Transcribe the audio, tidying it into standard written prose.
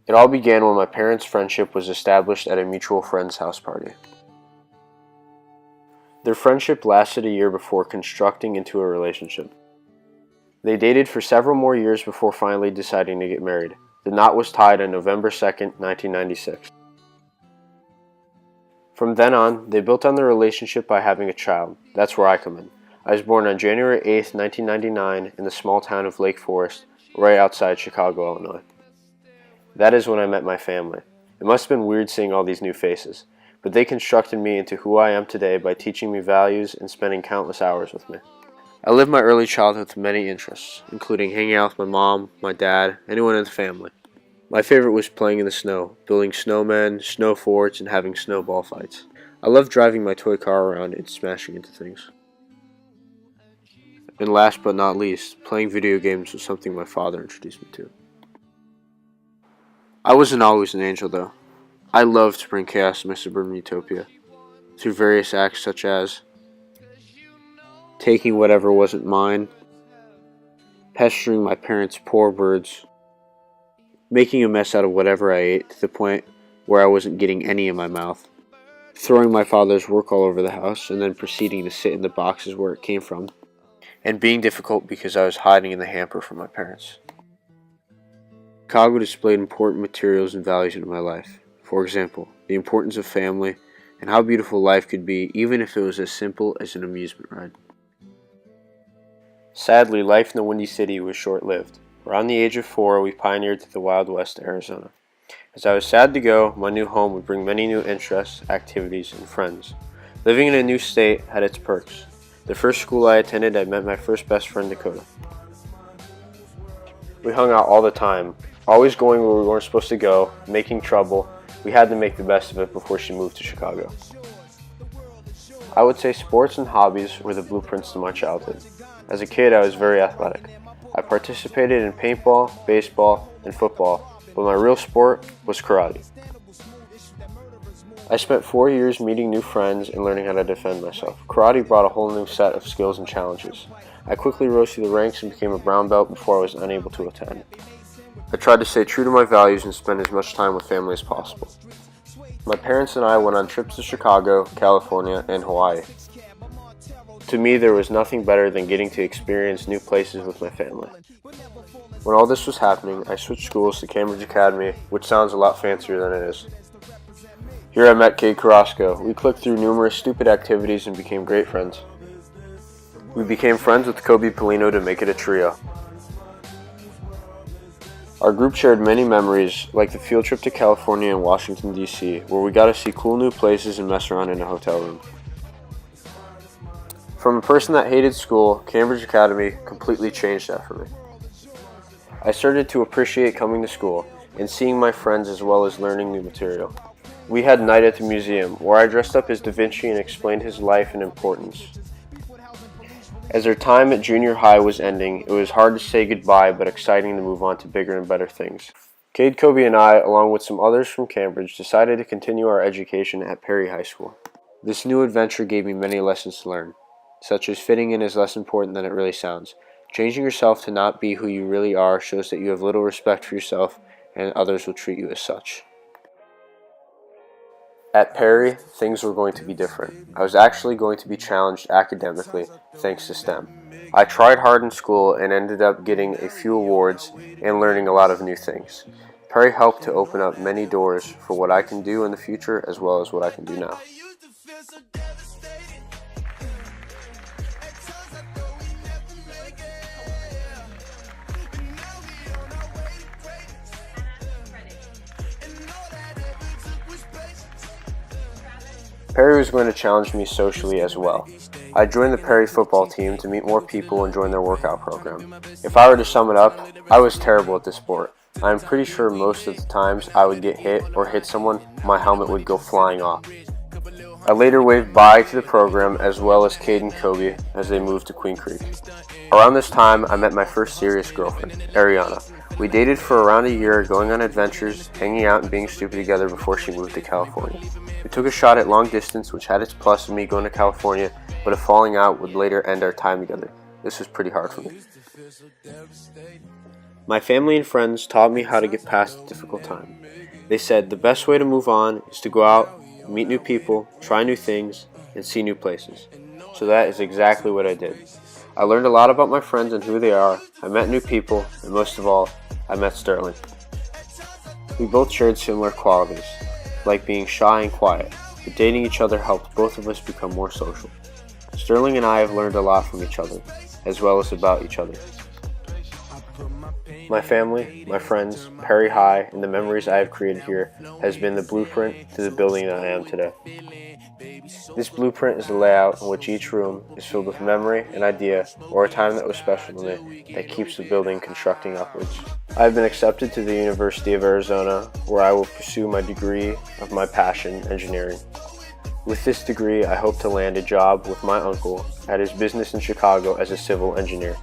It all began when my parents' friendship was established at a mutual friend's house party. Their friendship lasted a year before constructing into a relationship. They dated for several more years before finally deciding to get married. The knot was tied on November 2nd, 1996. From then on, they built on their relationship by having a child. That's where I come in. I was born on January 8th, 1999 in the small town of Lake Forest, right outside Chicago, Illinois. That is when I met my family. It must have been weird seeing all these new faces, but they constructed me into who I am today by teaching me values and spending countless hours with me. I lived my early childhood with many interests, including hanging out with my mom, my dad, anyone in the family. My favorite was playing in the snow, building snowmen, snow forts, and having snowball fights. I loved driving my toy car around and smashing into things. And last but not least, playing video games was something my father introduced me to. I wasn't always an angel though. I loved to bring chaos to my suburban utopia, through various acts such as taking whatever wasn't mine, pestering my parents' poor birds, making a mess out of whatever I ate to the point where I wasn't getting any in my mouth, throwing my father's work all over the house and then proceeding to sit in the boxes where it came from, and being difficult because I was hiding in the hamper from my parents. Chicago displayed important materials and values in my life. For example, the importance of family and how beautiful life could be even if it was as simple as an amusement ride. Sadly, life in the Windy City was short-lived. Around the age of 4, we pioneered to the Wild West, Arizona. As I was sad to go, my new home would bring many new interests, activities, and friends. Living in a new state had its perks. The first school I attended, I met my first best friend, Dakota. We hung out all the time, always going where we weren't supposed to go, making trouble. We had to make the best of it before she moved to Chicago. I would say sports and hobbies were the blueprints to my childhood. As a kid, I was very athletic. I participated in paintball, baseball, and football, but my real sport was karate. I spent 4 years meeting new friends and learning how to defend myself. Karate brought a whole new set of skills and challenges. I quickly rose through the ranks and became a brown belt before I was unable to attend. I tried to stay true to my values and spend as much time with family as possible. My parents and I went on trips to Chicago, California, and Hawaii. To me, there was nothing better than getting to experience new places with my family. When all this was happening, I switched schools to Cambridge Academy, which sounds a lot fancier than it is. Here I met Cade Carrasco. We clicked through numerous stupid activities and became great friends. We became friends with Kobe Polino to make it a trio. Our group shared many memories, like the field trip to California and Washington, D.C., where we got to see cool new places and mess around in a hotel room. From a person that hated school, Cambridge Academy completely changed that for me. I started to appreciate coming to school and seeing my friends as well as learning new material. We had night at the museum, where I dressed up as Da Vinci and explained his life and importance. As our time at junior high was ending, it was hard to say goodbye but exciting to move on to bigger and better things. Cade, Kobe, and I, along with some others from Cambridge, decided to continue our education at Perry High School. This new adventure gave me many lessons to learn, such as fitting in is less important than it really sounds. Changing yourself to not be who you really are shows that you have little respect for yourself and others will treat you as such. At Perry, things were going to be different. I was actually going to be challenged academically thanks to STEM. I tried hard in school and ended up getting a few awards and learning a lot of new things. Perry helped to open up many doors for what I can do in the future as well as what I can do now. Perry was going to challenge me socially as well. I joined the Perry football team to meet more people and join their workout program. If I were to sum it up, I was terrible at this sport. I am pretty sure most of the times I would get hit or hit someone, my helmet would go flying off. I later waved bye to the program as well as Cade and Kobe as they moved to Queen Creek. Around this time, I met my first serious girlfriend, Ariana. We dated for around a year, going on adventures, hanging out and being stupid together before she moved to California. We took a shot at long distance, which had its plus in me going to California, but a falling out would later end our time together. This was pretty hard for me. My family and friends taught me how to get past a difficult time. They said the best way to move on is to go out, meet new people, try new things, and see new places. So that is exactly what I did. I learned a lot about my friends and who they are. I met new people, and most of all, I met Sterling. We both shared similar qualities, like being shy and quiet, but dating each other helped both of us become more social. Sterling and I have learned a lot from each other, as well as about each other. My family, my friends, Perry High, and the memories I have created here has been the blueprint to the building that I am today. This blueprint is the layout in which each room is filled with memory, an idea, or a time that was special to me that keeps the building constructing upwards. I have been accepted to the University of Arizona, where I will pursue my degree of my passion, engineering. With this degree, I hope to land a job with my uncle at his business in Chicago as a civil engineer.